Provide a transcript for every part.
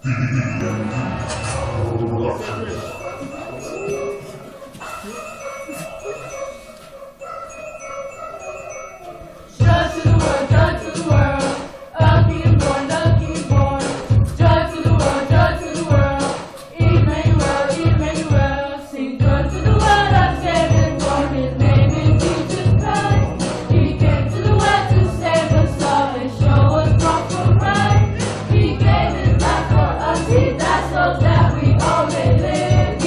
Joy to the world, a king born, the king born. Joy to the world, Emmanuel, Emmanuel. Sing joy to the world, our Savior born. His name is Jesus Christ. He came to the world to save us all and show us wrong from right. He gave his life for us, he died so that we all may live.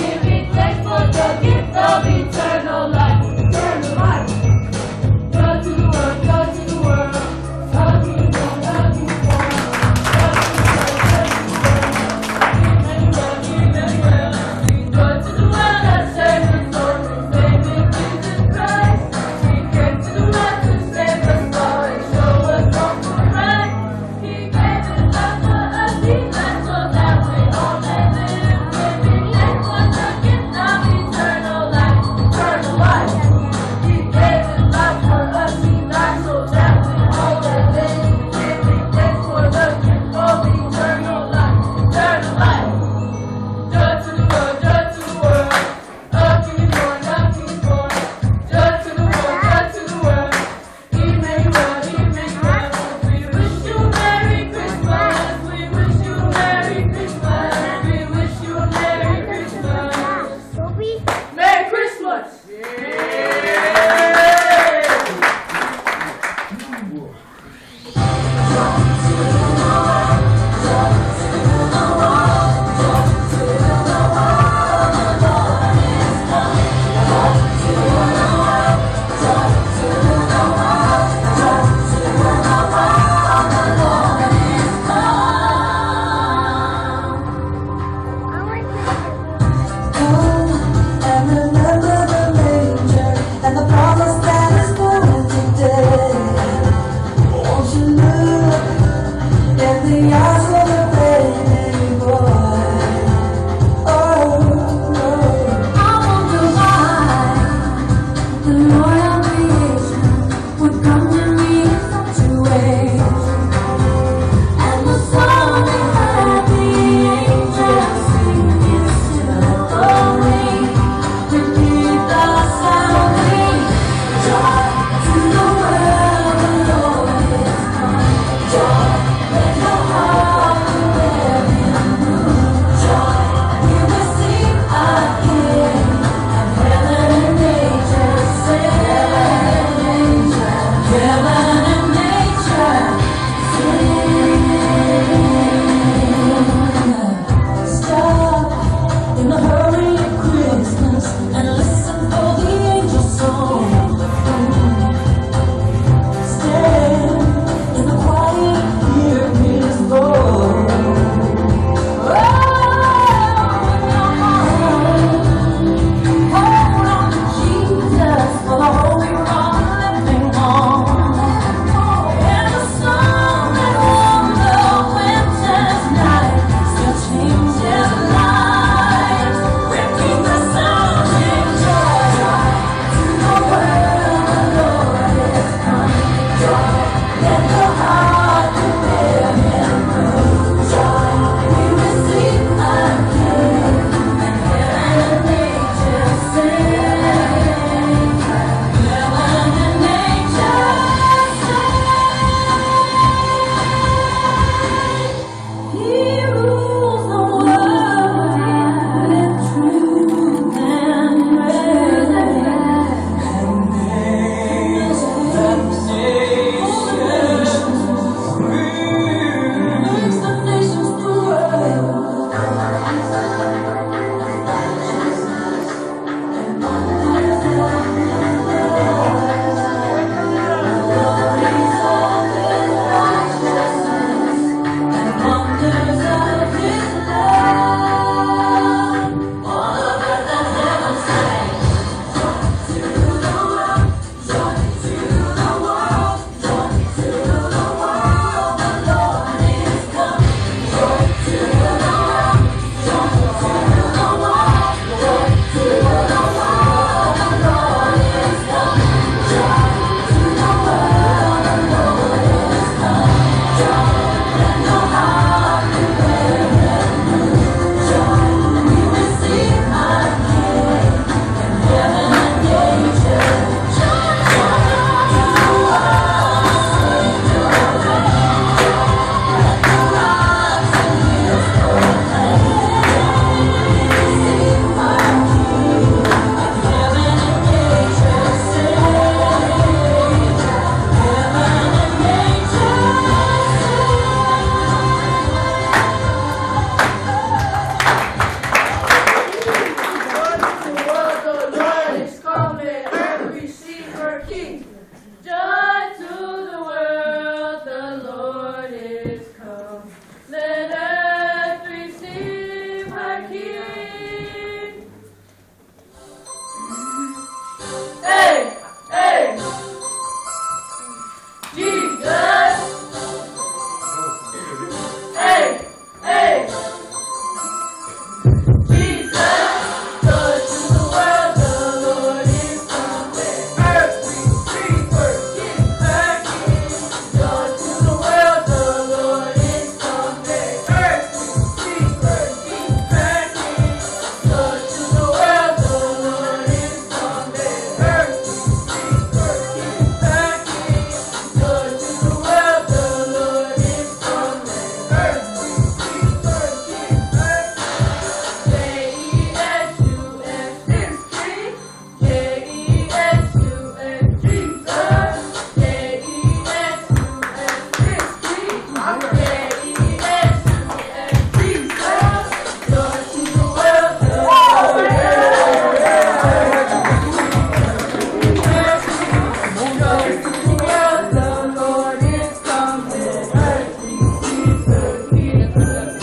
Joy to the world, the Lord is come. Let earth be prepared.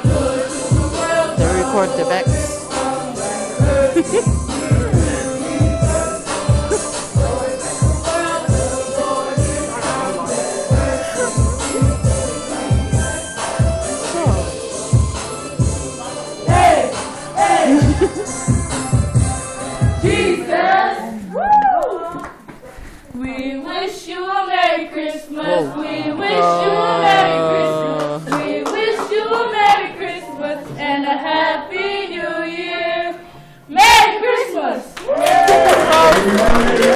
Joy to the world, They record the back. let earth be